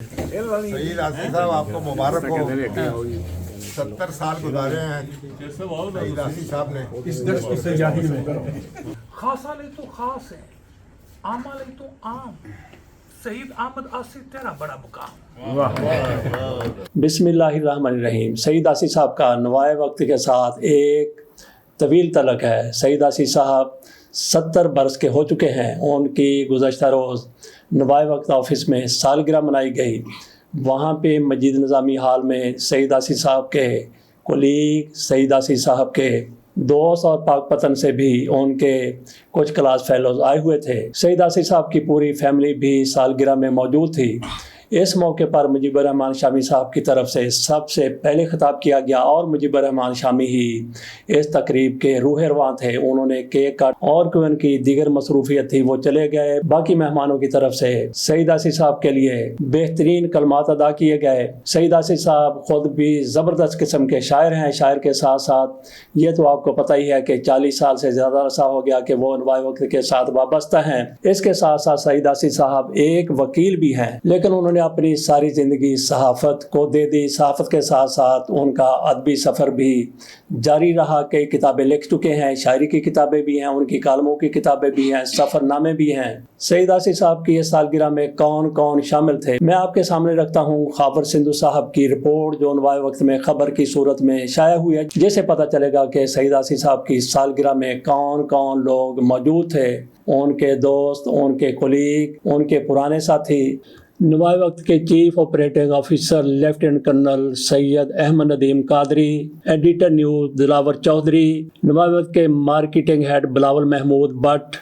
सईद आसिफ साहब आपको मुबारक हो। 70 साल गुजारे हैं सईद आसिफ साहब ने। इस दर्श की सजाही में खास आले तो खास है, आम आले तो आम। सईद अहमद आसिफ तेरा बड़ा मुकाम। बिस्मिल्लाहिर्रहमानिर्रहीम। सईद आसिफ साहब का नवाए वक्त के साथ एक तवील तलक है। सईद आसिफ साहब 70 बरस के हो चुके हैं। उनकी गुज़श्ता रोज़ नवाए वक्त ऑफिस में सालगिरह मनाई गई। वहाँ पे मजीद निज़ामी हाल में सईद आसिफ साहब के कोलीग, सईद आसिफ साहब के दोस्त और पाकपतन से भी उनके कुछ क्लास फेलोज आए हुए थे। सईद आसिफ साहब की पूरी फैमिली भी सालगिरह में मौजूद थी। इस मौके पर मुजीबुर रहमान शामी साहब की तरफ से सबसे पहले खिताब किया गया और मुजीबुर रहमान शामी ही इस तकरीब के रूह रवां थे। उन्होंने केक काट और कोई उनकी दीगर मसरूफियत थी वो चले गए। बाकी मेहमानों की तरफ से सईद आसिफ साहब के लिए बेहतरीन कलमात अदा किए गए। सईद आसिफ साहब खुद भी ज़बरदस्त किस्म के शायर हैं। शायर के साथ साथ ये तो आपको पता ही है कि 40 साल से ज़्यादा अरसा हो गया कि वो नवाए वक्त के साथ वाबस्ता हैं। इसके साथ साथ सईद आसिफ साहब एक वकील भी हैं, लेकिन उन्होंने अपनी सारी ज़िंदगी सहाफ़त को दे दी। सहाफ़त के साथ साथ उनका अदबी सफ़र भी जारी रहा। कई किताबें लिख चुके हैं, शायरी की किताबें भी हैं, उनकी कालमों की किताबें भी हैं, सफ़रनामे भी हैं। सईद आसिफ साहब की इस सालगिरह में कौन कौन शामिल थे, मैं आपके सामने रखता हूँ खाबर सिंधु साहब की रिपोर्ट जो नवाए वक्त में खबर की सूरत में शाया हुई है, जिससे पता चलेगा कि सईद आसिफ साहब की सालगिरह में कौन कौन लोग मौजूद थे। उनके दोस्त, उनके कोलीग, उनके पुराने साथी। नवाए वक्त के chief operating officer lieutenant colonel Syed Ahmed Nadeem Qadri, editor news Dilawar Chaudhry, नवाए वक्त के मार्केटिंग हेड बिलावल महमूद भट्ट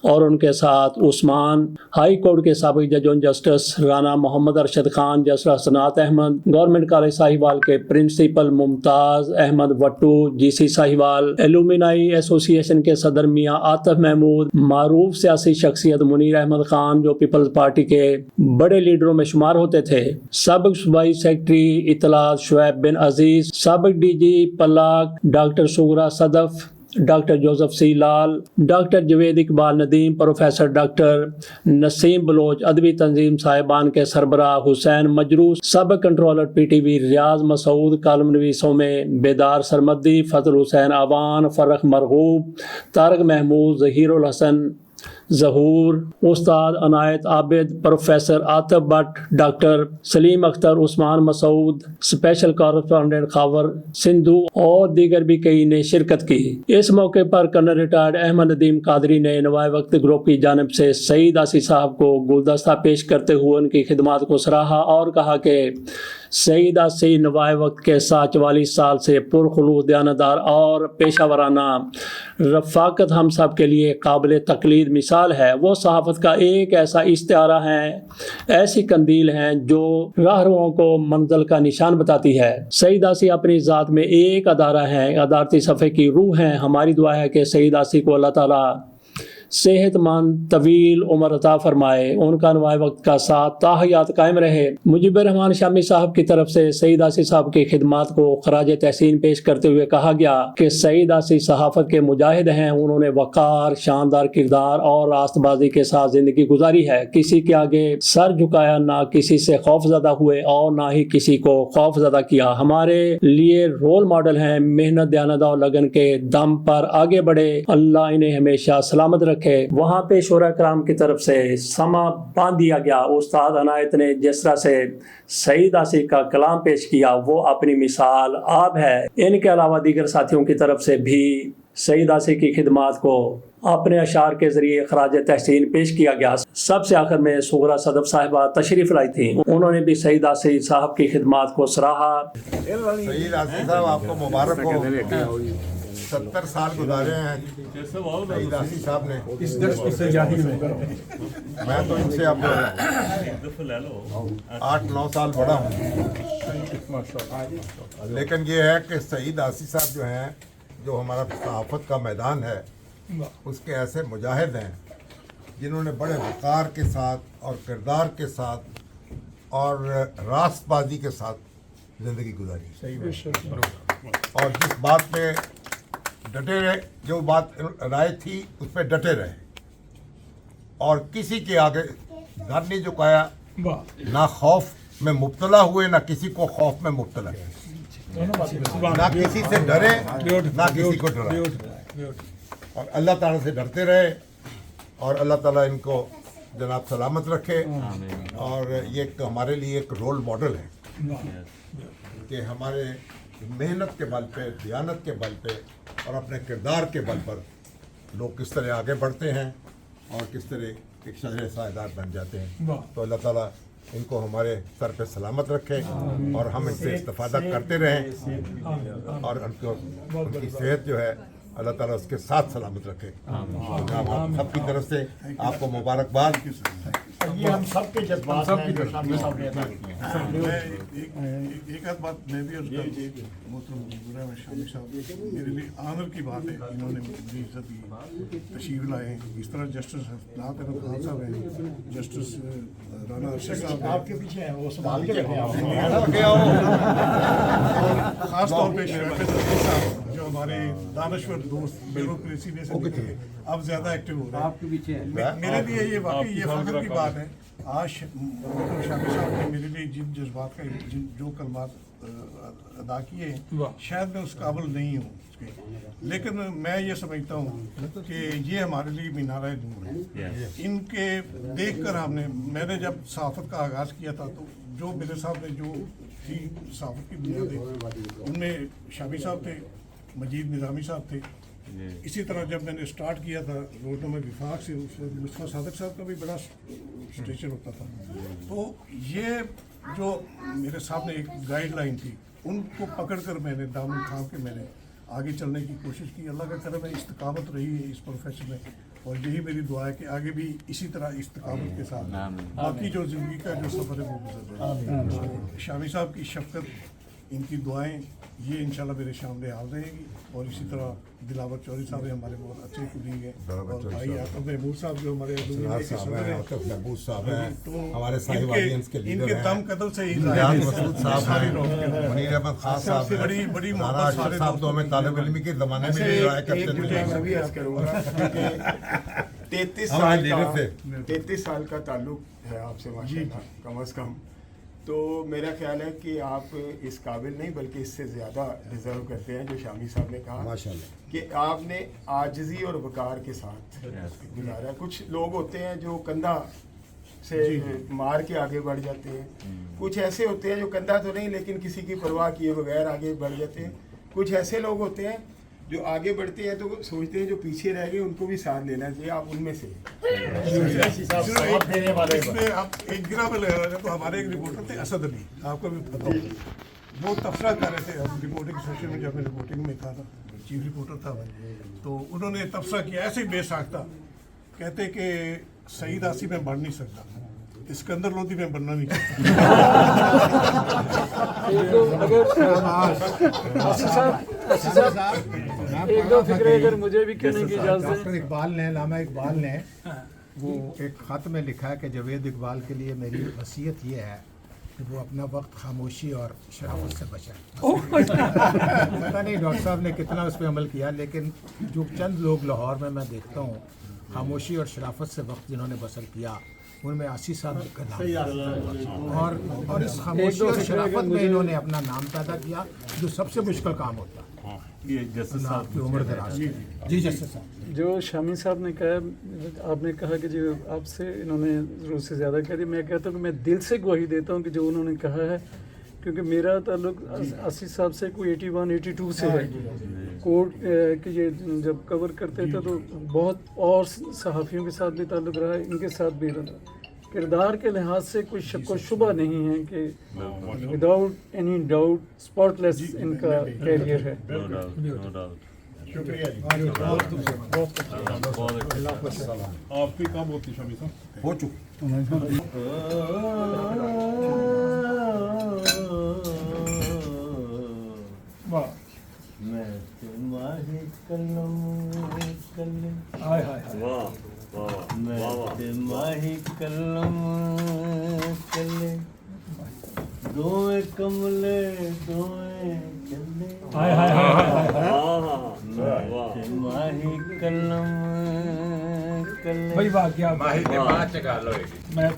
और उनके साथ उस्मान, हाई कोर्ट के साबिक जज ऑन जस्टिस राना मोहम्मद अरशद खान, जसरा सनात अहमद, गवर्नमेंट कॉलेज साहिवाल के principal Mumtaz Ahmed Wattoo GC Sahiwal, alumni association के सदर मियाँ आतिफ महमूद, मारूफ सियासी शख्सियत मुनीर अहमद खान जो पीपल्स पार्टी के बड़े लीडरों में शुमार होते थे, सबक सूबाई सेक्रेटरी इतलात शुएब बिन अजीज, सबक DG PILAC doctor Sughra Sadaf, doctor Joseph C Lal, doctor Javed Iqbal Nadeem, professor doctor Naseem Baloch, अदबी तंजीम साहिबान के सरबराह हुसैन मजरूस, सबक controller PTV Riaz Masood, column नवीसों में बेदार सरमदी, फजल हुसैन आवान, फरख मरगूब, तारक महमूद, ज़हीरुल हसन ज़हूर, उस्ताद Inayat Abid, professor Atif Bhatt, doctor Saleem Akhtar, Usman Masood, special correspondent Khawar Sindhu और दीगर भी कई ने शिरकत की। इस मौके पर कर्नल रिटायर्ड अहमद नदीम कादरी ने नवाए वक्त ग्रुप की जानिब से सईद आसिफ साहब को गुलदस्ता पेश करते हुए उनकी खिदमत को सराहा और कहा कि सईद आसिफ नवाए वक्त के साथ 44 साल से पुरखुलूस, दयानतदार और पेशावराना रफ़ाकत हम सब के लिए काबिल तकलीद मिसाल है। वो सहाफ़त का एक ऐसा इस्तारा है, ऐसी कंदील हैं जो राहरुओं को मंजिल का निशान बताती है। सईद आसिफ अपनी ज़ात में एक अदारा है, अदारती सफ़े की रूह हैं। हमारी दुआ है कि सईद आसिफ को अल्लाह ताला सेहतमंद तवील उम्र अता फरमाए, उनका नवाए वक्त का साथ ताहयात कायम रहे। मुजीबुर रहमान शामी साहब की तरफ से सईद आसिफ साहब की खिदमात को खराज तहसीन पेश करते हुए कहा गया कि सईद आसिफ सहाफ़त के मुजाहिद हैं। उन्होंने वक़ार, शानदार किरदार और रास्तबाजी के साथ ज़िंदगी गुजारी है। किसी के आगे सर झुकाया, ना किसी से खौफज़दा हुए और ना ही किसी को खौफज़दा किया। हमारे लिए रोल मॉडल हैं। मेहनत, दयानत और लगन के दम पर आगे बढ़े। अल्लाह इन्हें हमेशा सलामत रखे। वहाँ पे शोरा कराम की तरफ से समा बांध दिया गया। उस्ताद अनायत ने जिस तरह से सईद आसिफ का कलाम पेश किया वो अपनी मिसाल आप है। इनके अलावा दीगर साथियों की तरफ से भी सईद आसिफ की खिदमात को अपने अशार के जरिए खराज तहसीन पेश किया गया। सबसे आखिर में सुगरा सदफ साहिबा तशरीफ लाई थी। उन्होंने भी सईद आसिफ साहब की खिदमात को सराहा। सईद आसिफ साहब आपको मुबारक हो। 70 साल गुजारे हैं सईद आसिफ साहब ने। इस दर्श की सजाही में मैं तो इनसे अब 8-9 साल बड़ा हूँ, लेकिन ये है कि सईद आसिफ साहब जो हैं, जो हमारा सहाफ़त का मैदान है उसके ऐसे मुजाहिद हैं जिन्होंने बड़े वक़ार के साथ और किरदार के साथ और रास्तबाजी के साथ ज़िंदगी गुजारी। और जिस बात पे डटे रहे, जो बात राय थी उस पर डटे रहे और किसी के आगे सर नहीं झुकाया, ना खौफ में मुब्तला हुए, ना किसी को खौफ में मुब्तला, ना किसी से डरे, ना किसी को डराए, और अल्लाह ताला से डरते रहे, और अल्लाह ताला इनको जनाब सलामत रखे। और ये एक हमारे लिए एक रोल मॉडल है कि हमारे मेहनत के बल पे, दियानत के बल पे और अपने किरदार के बल पर लोग किस तरह आगे बढ़ते हैं और किस तरह एक शहर सायदार बन जाते हैं। तो अल्लाह ताला इनको हमारे सर पे सलामत रखे और हम इनसे इस्तेफादा करते रहें, और उनकी सेहत जो है अल्लाह ताला उसके साथ सलामत रखे। जनाब आप सबकी तरफ से आपको मुबारकबाद। ये हम सबके जज्बात हैं जो शामिल साहब ने अदा किए हैं। एक आध बात मैं भी मोहतरम इब्राहिम शामी साहब, मेरे लिए आनर की बात है, इन्होंने मुझे इज्जत दी, तशरीफ लाए हैं। इस तरह जस्टिस नात अहमद खान साहब हैं, जस्टिस राना अरशद साहब हैं, आपके पीछे हैं, वो संभाल के रखें आप। खास तौर पे शराफत अली साहब जो हमारे दानश्वर दोस्त ब्यूरोक्रेसी में से अब ज़्यादा एक्टिव हो रहे हैं। आपके पीछे हैं। मेरे लिए ये वाकई ये फख्र की बात है। आज शामी साहब ने मेरे लिए जिन जज्बात का जो कलमात अदा किए हैं, शायद मैं उस काबिल नहीं हूँ उसके, लेकिन मैं ये समझता हूँ कि ये हमारे लिए मीनार नूर है। इनके देख कर मैंने जब सहाफ़त का आगाज़ किया था, तो जो मेरे सामने जो थी सहाफ़त की बुनियादें, उनमें शामी साहब थे, मजीद निज़ामी साहब थे। इसी तरह जब मैंने स्टार्ट किया था रोजनामा विफाक से, उस वक्त मुस्तफा सादिक साहब का भी बड़ा स्टेचर होता था। तो ये जो मेरे सामने एक गाइडलाइन थी, उनको पकड़ कर मैंने दामन थाम के मैंने आगे चलने की कोशिश की। अल्लाह का करम है, इस्तिकामत रही है इस प्रोफेशन में, और यही मेरी दुआ है कि आगे भी इसी तरह इस्तिकामत के साथ बाकी जो ज़िंदगी का जो सफ़र है वो गुजर जाए। शामी साहब की शफ़क़त, इनकी दुआएं, ये इंशाल्लाह मेरे सामने हाल रहेगी। और इसी तरह दिलावर चौधरी साहब हमारे बहुत अच्छे कुलीग हैं, और भाई आतफ महमूद साहब जो हमारे महबूब साहब हैं, तो हमारे साहिब ऑडियंस के लीडर इनके हैं, दम कदम से ही रियाज मसूद साहब हैं, मुनीर अहमद खान साहब हैं, बड़ी बड़ी राना मोहब्बत अशरफ सारे साहब तो हमें तालिब इल्मी के ज़माने में भी रहा करते थे। मैं भी अर्ज करूँगा कि 33 साल का ताल्लुक है आपसे माशाल्लाह, कम अज़ कम। तो मेरा ख्याल है कि आप इस काबिल नहीं बल्कि इससे ज़्यादा डिज़र्व करते हैं, जो शामी साहब ने कहा माशाल्लाह कि आपने आजिज़ी और वक़ार के साथ गुजारा। कुछ लोग होते हैं जो कंधा से मार के आगे बढ़ जाते हैं, कुछ ऐसे होते हैं जो कंधा तो नहीं लेकिन किसी की परवाह किए बगैर आगे बढ़ जाते हैं, कुछ ऐसे लोग होते हैं जो आगे बढ़ते हैं तो सोचते हैं जो पीछे रह गए उनको भी साथ लेना चाहिए। आप उनमें से इसमें आप एक गिरा में ले रहे हैं। तो हमारे एक रिपोर्टर थे असद अली, आपको भी पता होगा, वो तबसरा कर रहे थे। हम रिपोर्टिंग सेशन में जब मैं रिपोर्टिंग में था ना, चीफ रिपोर्टर था मैं, तो उन्होंने तबसरा किया ऐसे ही बेसाख्ता, कहते कि सईद आसिफ में बढ़ नहीं सकता, सिकंदर लोधी में बनना नहीं एक दो फिक्रे अगर मुझे भी कहने की इजाजत डॉक्टर इकबाल ने, लामा इकबाल ने वो एक ख़त में लिखा है कि जावेद इकबाल के लिए मेरी वसीयत ये है कि वो अपना वक्त खामोशी और शराफत से बचाए। पता नहीं डॉक्टर साहब ने कितना उस पर अमल किया, लेकिन जो चंद लोग लाहौर में मैं देखता हूँ खामोशी और शराफत से वक्त जिन्होंने बसर किया, उनमें आसी साहब का नाम और इस खामोशी और शराफत में इन्होंने अपना नाम पैदा किया, जो सबसे मुश्किल काम होता है। आपकी उम्र दराज जी जस्टिस साहब। जो शामी साहब ने कहा, आपने कहा कि जो आपसे इन्होंने ज़रूरत से ज़्यादा कह दी, मैं कहता हूँ कि मैं दिल से गवाही देता हूँ कि जो उन्होंने कहा है, क्योंकि मेरा ताल्लुक आसिफ साहब से कोई 81-82 से है। कोर्ट कि ये जब कवर करते थे तो बहुत और सहाफ़ियों के साथ भी ताल्लुक़ रहा, इनके साथ भी रहा। किरदार के लिहाज से कोई शक व शुबा नहीं है कि विदाउट एनी डाउट स्पॉटलेस इनका कैरियर है। शुक्रिया जी। आपकी काम होती शामी साहब हो चुकी। मैं तुम्हारी कलम मैं तुम्हारी कलम कले दोए कमले दोए चले तुम्हारी कलम कले भाई वाह क्या मैं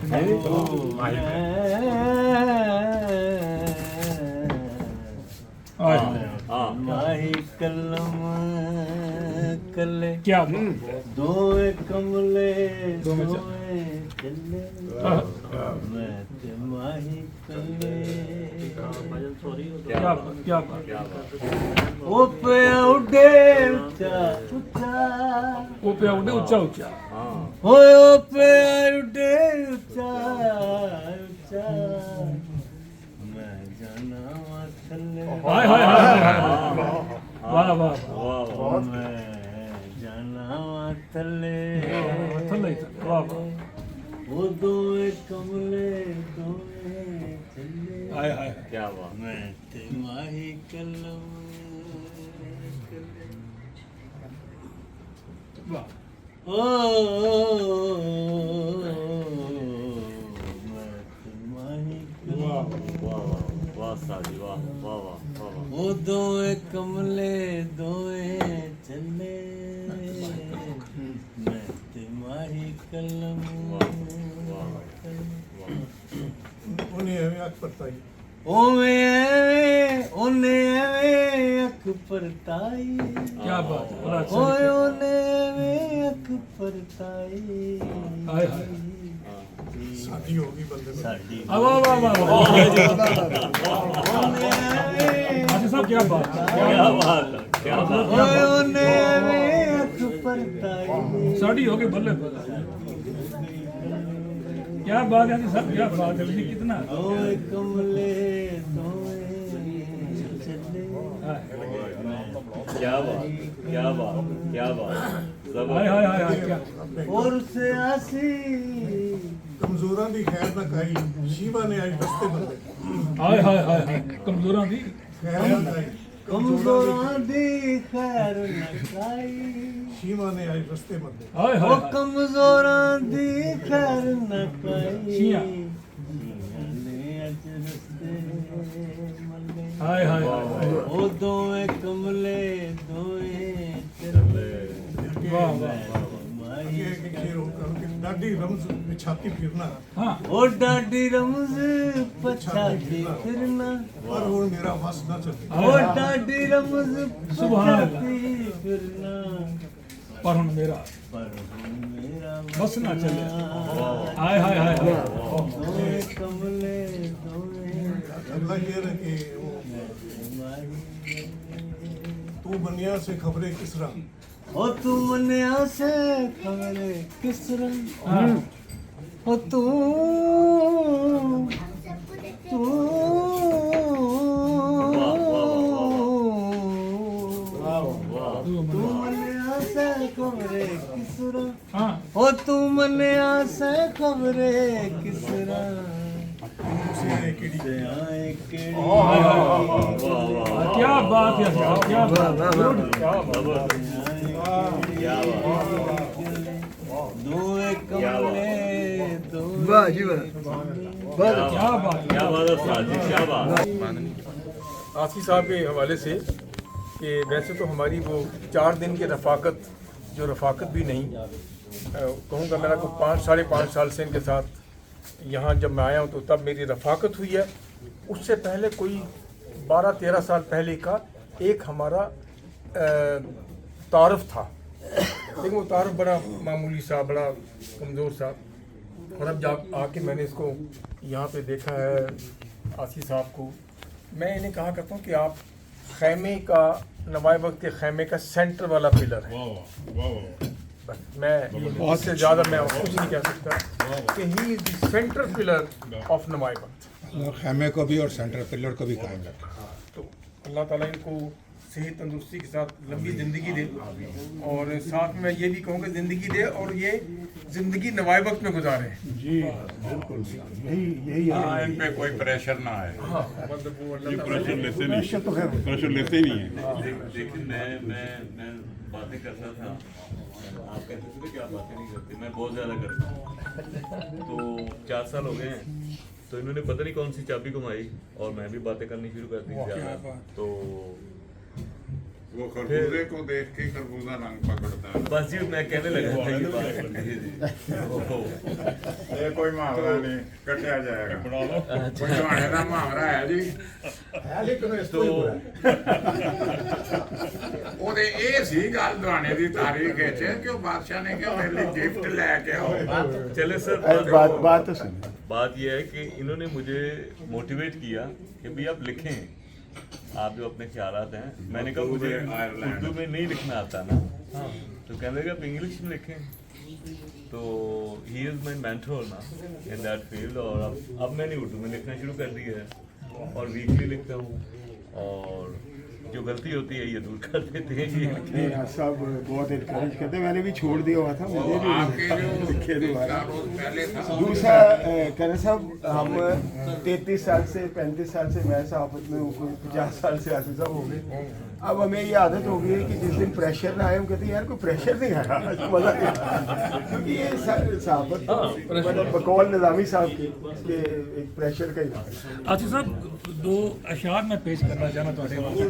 कलम कले क्या दोए कमले दोए चले मैं ते माही कले क्या क्या ओ पे उड़े ऊंचा ऊंचा वो पे उड़े ऊंचा ऊंचा ओए ओ पे उड़े ऊंचा ऊंचा मैं जाना थल्ले हाय हाय हाय वाह वाह मैं जाना थल्ले थल्ले वाह वाह वो दोए कमले दोए चले हाय हाय क्या बात मैं ते माही कलम वाह ओ मैं ते माही कलम वाह साजी वाह वाह वाह वाह वो दोए कमले दोए चले मैं ते माही कलम उन्हें हमें अक परताई ओने अख परताई क्या बात है बड़ा अच्छा ओए लिखा। ओने अख परताई हाय हाय शादी होगी बंदे को। साडी वाह वाह वाह वाह ओने हाजी साहब क्या बात है क्या बात है क्या बात ओए ओने अख परताई साड़ी हो गई बल्ले बल्ले क्या बात है साहब क्या बात है जी कितना दोए कमले दोए चले क्या बात क्या बात क्या बात हाय हाय हाय हाय क्या और से आसी कमजोरां दी खैर ना काई शिवा ने आज रस्ते बंदे हाय हाय हाय हाय कमजोरां दी खैर ना काई कमजोरां दी खैर न काई शिवा ने आज रस्ते बंदे हाय ओ हाय कमजोरां दी खैर न काई छिया। ने अज रस्ते मले हाय हाय हाय ओ दोए कमले दोए चले वाह वाह आगे एक शेर होकर कि डाडी रमज छाती फिरना हाँ ओ डाडी रमज पछाती फिरना पर वो मेरा वस न चले ओ डाडी रमज सुभान अल्लाह। पछाती फिरना पर हम मेरा पर मेरा बस ना चले हाय हाय हाय दोए कमले दोए अगला ये है कि वो तू बनिया से खबरें किस रंग ओ तू मन्या से खबरे किस रंग ओ तू तू तू मन्या से खबरे किस रंग हाँ ओ तू मन्या से खबरे किस रंग से केड़ी से आए केड़ी क्या बात है साहब क्या बात दोए कमले दोए क्या बात क्या बात है साजी क्या बात आसिफ साहब के हवाले से कि वैसे तो हमारी वो 4 दिन की रफ़ाकत जो रफ़ाकत भी नहीं कहूँगा मेरा को 5-5.5 साल से इनके साथ यहाँ जब मैं आया हूँ तो तब मेरी रफ़ाकत हुई है। उससे पहले कोई 12-13 साल पहले का एक हमारा तारफ़ था, लेकिन वो तारफ़ बड़ा मामूली सा बड़ा कमज़ोर सा, और अब जब आके मैंने इसको यहाँ पे देखा है आसिफ साहब को, मैं इन्हें कहा करता हूँ कि आप खैमे का नवाए वक्त के खैमे का सेंटर वाला पिलर है। बस मैं इससे ज़्यादा मैं कुछ नहीं कह सकता कि he is the center pillar of Nawa-i-Waqt. खैमे को भी और सेंटर पिलर को भी कायम रखा। तो अल्लाह ताला इनको सेहत तंदुरुस्ती के साथ लंबी ज़िंदगी दे, और साथ में ये भी कहूँगा ज़िंदगी दे और ये ज़िंदगी नवाए वक्त में गुजारे। जी बिल्कुल यही इन पे कोई प्रेशर ना आए। हाँ मतलब वो अल्लाह ताला प्रेशर लेते नहीं, प्रेशर लेते ही नहीं है। लेकिन मैं बातें करता था, आप कहते थे कि आप बातें नहीं करते, मैं बहुत ज़्यादा करता हूँ। तो 4 साल हो गए हैं, तो इन्होंने पता नहीं कौन सी चाबी घुमाई और मैं भी बातें करनी शुरू कर दी ज़्यादा। तो वो खरबूजे को देख के खरबूजा रंग पकड़ता है। बस जी मैं कहने लगा था ये बात ओहो ये कोई मुहावरा नहीं कटिया जाएगा। कोई तुम्हारे नाम मुहावरा है जी। तो ਉਹਦੇ ਇਹ ਸੀ ਗੱਲ ਦੁਆਣੇ ਦੀ ਤਾਰੀਖ ਵਿੱਚ ਕਿ ਉਹ ਬਾਦਸ਼ਾਹ ਨੇ ਕਿਹਾ ਮੇਰੇ ਲਈ ਗਿਫਟ ਲੈ ਕੇ ਆਓ। चले सर बात तो सुन बात यह है कि इन्होंने मुझे मोटिवेट किया कि भाई आप लिखें, आप जो अपने ख्यालात हैं। मैंने कहा मुझे उर्दू में नहीं लिखना आता ना, तो कहने लगे आप इंग्लिश में लिखें। तो ही इज़ माई मेंटर ना इन दैट फील्ड। और अब मैंने उर्दू में लिखना शुरू कर दिया है और वीकली लिखता हूँ, और जो गलती होती है ये दूर कर देते हैं। ये सब बहुत इनकरेज करते हैं, मैंने भी छोड़ दिया हुआ था, मुझे भी आपके जो लिखे दोबारा। रोज पहले था दूसरा करण साहब, हम 33 साल से 35 साल से मैं सहाफत में हूँ, 50 साल से आसिफ साहब हो गए। अब हमें ये आदत हो गई है कि जिस दिन प्रेशर ना आए हम कहते हैं यार कोई प्रेशर नहीं आया, मजा नहीं आया। क्योंकि ये सहाफत मतलब बकौल निज़ामी साहब के एक प्रेशर का ही नाम है। आसिफ साहब दो अशार मैं पेश करना चाहना ਤੁਹਾਡੇ ਵਾਸਤੇ।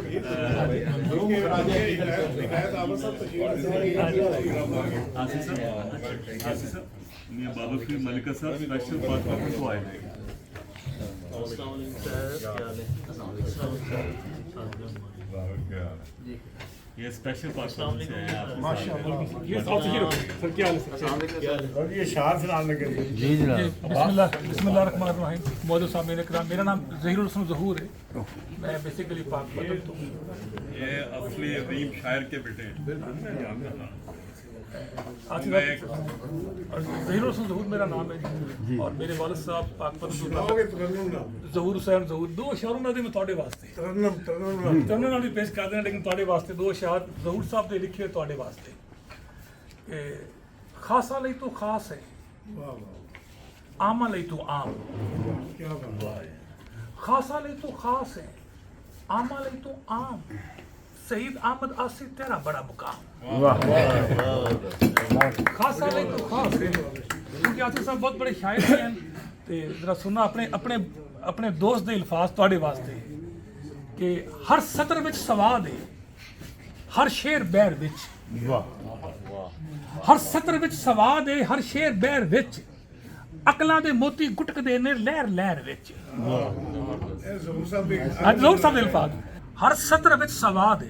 आसिफ साहब मियां बाबा फरीद मलिका साहब स्पेशल पार्ट को आए हैं। ये स्पेशल पार्ट से हैं आप। ये साउथ हीरो सर क्या हाल है सर? ये शार सुनाने लगे जी जनाब। बिस्मिल्लाहिर्रहमानिर्रहीम। मौजूद साहब मेरा नाम ज़हीरुल हसन ज़हूर है। मैं बेसिकली पाकपतन तो ये असली अजीम शायर के बेटे हैं। ज़हीरुल हसन ज़हूर मेरा नाम है और मेरे वालिद साहब पाकपतन ज़हूर हुसैन ज़हूर। दो अशारों ਨਾਲ ਮੈਂ ਤੁਹਾਡੇ ਵਾਸਤੇ ਤਰਨਮ ਨਾਲ ਵੀ ਪੇਸ਼ ਕਰ ਦੇਣਾ, ਲੇਕਿਨ ਤੁਹਾਡੇ ਵਾਸਤੇ ਦੋ ਅਸ਼ਾਰ ਜ਼ਹੂਰ ਸਾਹਿਬ ਦੇ ਲਿਖੇ ਹੋਏ ਤੁਹਾਡੇ ਵਾਸਤੇ। ਖਾਸਾਂ ਲਈ ਤੂੰ ਖਾਸ ਹੈ, ਆਮਾਂ ਲਈ ਤੂੰ ਆਮ। ਖਾਸਾਂ ਲਈ ਤੂੰ ਖਾਸ ਹੈ, ਆਮਾਂ ਲਈ ਤੂੰ ਆਮ। शहीद अहमद आसिफ तेरा बड़ा मुकाम। खासा ਲਈ ਤੂੰ ਖਾਸ ਹੈ ਕਿਉਂਕਿ ਆਸਿਫ ਸਾਹਿਬ ਬਹੁਤ ਬੜੇ ਸ਼ਾਇਰ ਹਨ। ਤੇ ਜਰਾ ਸੁਣਨਾ ਆਪਣੇ ਦੋਸਤ ਦੇ ਅਲਫਾਜ਼ ਤੁਹਾਡੇ ਵਾਸਤੇ ਕਿ ਹਰ ਸਤਰ ਵਿੱਚ ਸਵਾਦ ਹੈ, ਹਰ ਸ਼ੇਰ ਬਹਿਰ ਵਿੱਚ। ਹਰ ਸਤਰ ਵਿੱਚ ਸਵਾਦ ਹੈ, ਹਰ ਸ਼ੇਰ ਬਹਿਰ ਵਿੱਚ। ਅਕਲਾਂ ਦੇ ਮੋਤੀ ਗੁਟਕਦੇ ਨੇ ਲਹਿਰ ਲਹਿਰ ਵਿੱਚ। ਜ਼ਹੂਰ ਸਾਹਿਬ ਦੇ ਅਲਫਾਜ਼। ਹਰ ਸਤਰ ਵਿੱਚ ਸਵਾਦ ਹੈ,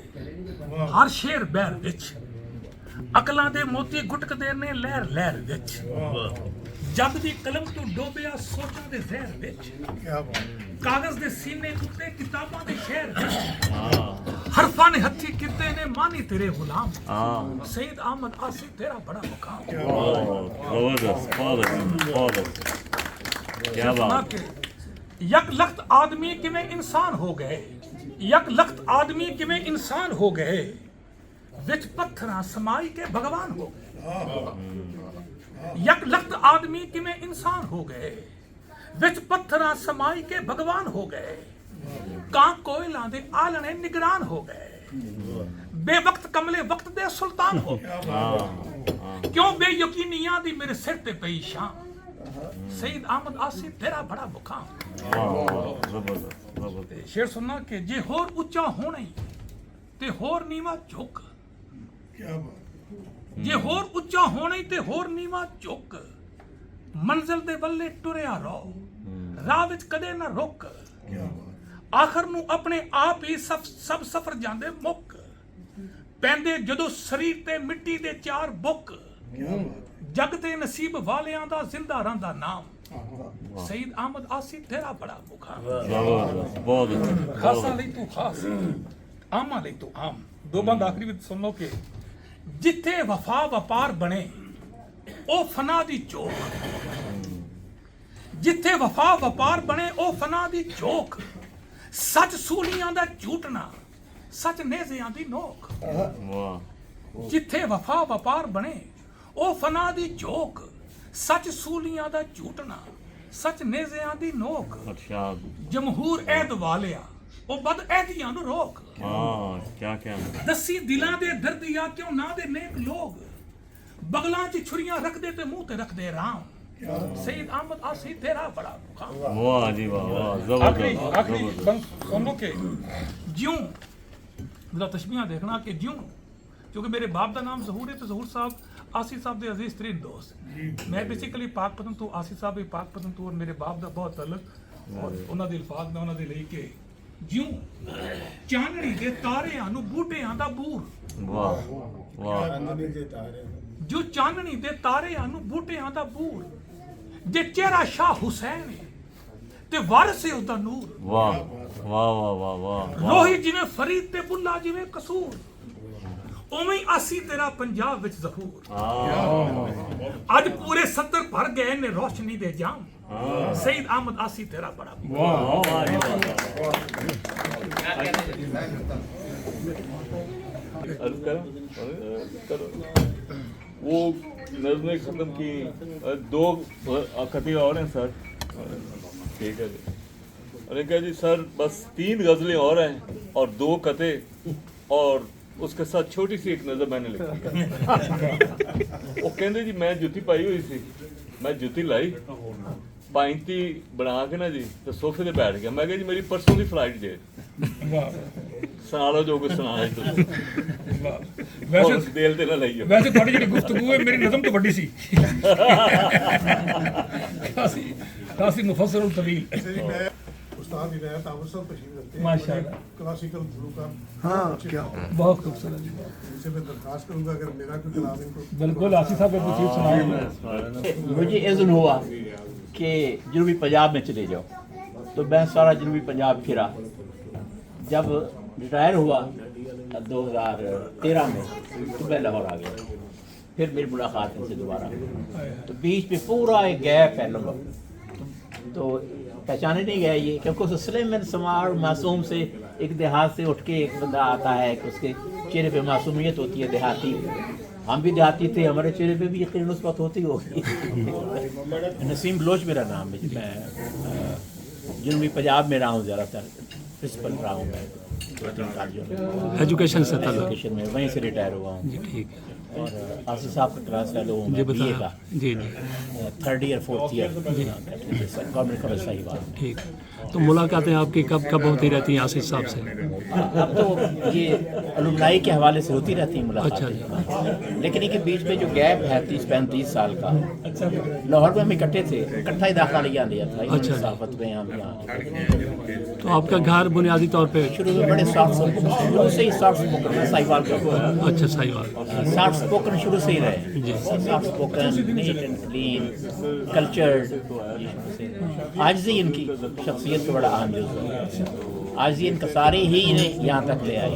ਹਰ ਸ਼ੇਰ ਬਹਿਰ ਵਿੱਚ। ਅਕਲਾਂ ਦੇ ਮੋਤੀ ਗੁਟਕਦੇ ਨੇ ਲਹਿਰ ਲਹਿਰ ਵਿੱਚ। ਜੱਗ ਦੀ ਕਲਮ ਤੋਂ ਡੋਬਿਆ ਸੋਚਾਂ ਦੇ ਜ਼ਹਿਰ ਵਿੱਚ। ਕਾਗਜ਼ ਦੇ ਸੀਨੇ ਉੱਤੇ ਕਿਤਾਬਾਂ ਦੇ ਸ਼ਹਿਰ ਵਿੱਚ। ਹਰਫਾਂ ਨੇ ਹੱਥੀ ਕੀਤੇ ਨੇ ਮਾਨੀ ਤੇਰੇ ਗੁਲਾਮ। ਸਈਦ ਅਹਿਮਦ ਆਸਿਫ ਤੇਰਾ ਬੜਾ ਮੁਕਾਮ। ਯਕ ਲਖਤ ਆਦਮੀ ਕਿਵੇਂ ਇਨਸਾਨ ਹੋ ਗਏ, ਯਕ ਲਖਤ ਆਦਮੀ ਕਿਵੇਂ ਇਨਸਾਨ ਹੋ ਗਏ। ਵਿੱਚ ਪੱਥਰਾਂ ਸਮਾਈ ਕੇ ਭਗਵਾਨ ਹੋ ਗਏ। ਯਕ ਲਖਤ ਆਦਮੀ ਕਿਵੇਂ ਇਨਸਾਨ ਹੋ ਗਏ। ਵਿੱਚ ਪੱਥਰਾਂ ਸਮਾਈ ਕੇ ਭਗਵਾਨ ਹੋ ਗਏ। ਕਾਂ ਕੋਇਲਾਂ ਦੇ ਆਲਣੇ ਨਿਗਰਾਨ ਹੋ ਗਏ। ਬੇਵਕਤ ਕਮਲੇ ਵਕਤ ਦੇ ਸੁਲਤਾਨ ਹੋ ਗਏ। ਕਿਉਂ ਬੇਯਕੀਨੀਆਂ ਦੀ ਮੇਰੇ ਸਿਰ ਤੇ ਪਈ ਸ਼ਾਨ। सईद अहमद आसिफ तेरा बड़ा मुकाम। शेर सुनना कि जे होर उच्चा होना ही ते होर नीवा झुक। जे होर उच्चा होना ही ते होर नीवा झुक। मंजिल दे वल्ले टुरिया रहो, राह विच कदे ना रुक। आखिर नूं अपने आप ही सब सफर जांदे मुक। पैंदे जदों शरीर ते मिट्टी दे चार बुक। जग दे नसीब वालियां दा जिंदा रहिंदा नाम। सईद अहमद आसिफ तेरा बड़ा मुकाम। खासा ਲਈ ਤੂੰ ਖਾਸ, ਆਮਾਂ ਲਈ ਤੂੰ ਆਮ। ਦੋ ਬੰਦ ਆਖਰੀ ਵਿੱਚ ਸੁਣ ਲਓ ਕਿ ਜਿੱਥੇ ਵਫਾ ਵਪਾਰ ਬਣੇ ਉਹ ਫਨਾ ਦੀ ਚੋਕ। ਜਿੱਥੇ ਵਫਾ ਵਪਾਰ ਬਣੇ ਉਹ ਫਨਾ ਦੀ ਚੋਕ। ਸੱਚ ਸੂਲੀਆਂ ਦਾ ਝੂਟਣਾ, ਸੱਚ ਨੇਜ਼ਿਆਂ ਦੀ ਨੋਕ। ਜਿੱਥੇ ਵਫਾ ਵਪਾਰ ਬਣੇ ਉਹ ਫਨਾ ਦੀ ਝੋਕ। ਸੱਚ ਸੂਲੀਆਂ ਦਾ ਝੂਟਣਾ, ਸੱਚ ਨੇਜ਼ਿਆਂ ਦੀ ਨੋਕ। ਜਮਹੂਰ ਐਦ ਵਾਲਿਆ ਉਹ ਬਦ ਐਦੀਆਂ ਨੂੰ ਰੋਕ। ਦੱਸੀ ਦਿਲਾਂ ਦੇ ਦਰਦਿਆ ਕਿਉਂ ਨਾ ਦੇ ਨੇਕ ਲੋਗ। ਬਗਲਾਂ 'ਚ ਛੁਰੀਆਂ ਰੱਖਦੇ ਤੇ ਮੂੰਹ ਤੇ ਰੱਖਦੇ ਰਾਮ। सईद अहमद आसिफ तेरा बड़ा मुकाम। वाह जी वाह, वाह जबरदस्त। आखिरी सुनो के ज्यों जरा तशबीहां देखना कि ज्यों क्योंकि मेरे बाप का नाम जहूर है तो जहूर साहब आसिफ साहब के अजीज तरीन दोस्त मैं बेसिकली पाक पतन तो आसिफ साहब भी पाक पतन तो और मेरे बाप का बहुत तलक और उन्होंने अल्फाज में उन्होंने ਲਈ कि ज्यों चांदनी दे तारियां नु बूटियां दा बूर वाह वाह जो चांदनी दे तारियां नु बूटियां दा बूर जे चेहरा शाह हुसैन है ते वारिस है उसदा नूर वाह वाह वाह वाह वाह रोही जिवें फरीद ते बुल्ला जिवें कसूर उवें आसी तेरा पंजाब विच ज़हूर अज पूरे 70 भर गए ने रोशनी दे जाम सईद अहमद आसी तेरा बड़ा अर्ज करो वो नज़में ख़त्म की 2 खती और हैं सर ठीक है जी और कहा जी सर बस 3 गज़लें और हैं और 2 कते और उसके साथ छोटी सी एक नज़र मैंने लिखी वो कहते जी मैं जुत्ती पाई हुई सी मैं जुत्ती लाई पाइंती बना के ना जी तो सोफे ते बैठ गया मैं कहा जी मेरी परसों की फ्लाइट जे सुना लो जो कुछ सुना वैसे दिल ते ना लाइयो वैसे ਤੁਹਾਡੀ ਜਿਹੜੀ ਗੁਫ਼ਤਗੂ ਹੈ ਮੇਰੀ ਨਜ਼ਮ ਤੋਂ ਵੱਡੀ ਸੀ ਕਾਸੀ ਮੁਫਸਰ ਤਵੀਲ मैं उस्ताद इनायत आमिर साहब तशरीफ रखते हैं माशाअल्लाह। क्लासिकल गुलकार हाँ क्या बहुत खूबसूरत जी इनसे मैं दरख्वास्त करूंगा अगर मेरा कोई कलाम इनको बिल्कुल आसिफ साहब को कुछ सुनाइए मुझे इज़्न हुआ कि जनूबी पंजाब में चले जाओ तो मैं सारा जनूबी पंजाब फिरा जब रिटायर हुआ 2013 में तो मैं लाहौर आ गया फिर मेरी मुलाकात इनसे दोबारा तो बीच में पूरा एक गैप है लंबा तो पहचाने नहीं गया ये क्योंकि उस सलेमन समार मासूम से एक देहात से उठ के एक बंदा आता है कि उसके चेहरे पे मासूमियत होती है देहाती हम भी देहाती थे हमारे चेहरे पे भी यकीन उस वक्त होती होगी नसीम बलोच मेरा नाम है मैं जनूबी पंजाब में रहा हूँ ज़्यादातर प्रिंसिपल रहा हूँ मैं 2-3 साल जो एजुकेशन से एजुकेशन में वहीं से रिटायर हुआ हूँ जी ठीक है और आसिफ साहब का क्लास फेलो हूँ मैं BA का जी जी 3rd year 4th year government college Sahiwal ठीक तो मुलाकातें आपकी कब कब होती रहती हैं आसिफ साहब से अब तो ये अलुमनाई के हवाले से होती रहती है मुलाकातें लेकिन इनके बीच में जो गैप है 30-35 साल का लाहौर में हम इकट्ठे थे इकट्ठा ही दाखिला लिया था अच्छा। साफत में हम यहाँ तो आपका घर बुनियादी तौर पे शुरू में बड़े शुरू से ही सॉफ्ट स्पोकन साहिवाल का अच्छा साहिवाल सॉफ्ट स्पोकन शुरू से ही रहे soft spoken neat and clean cultured आज ही इनकी शख्सियत का बड़ा अहम जुज़ है आज ही इनका सारे ही इन्हें यहाँ तक ले आए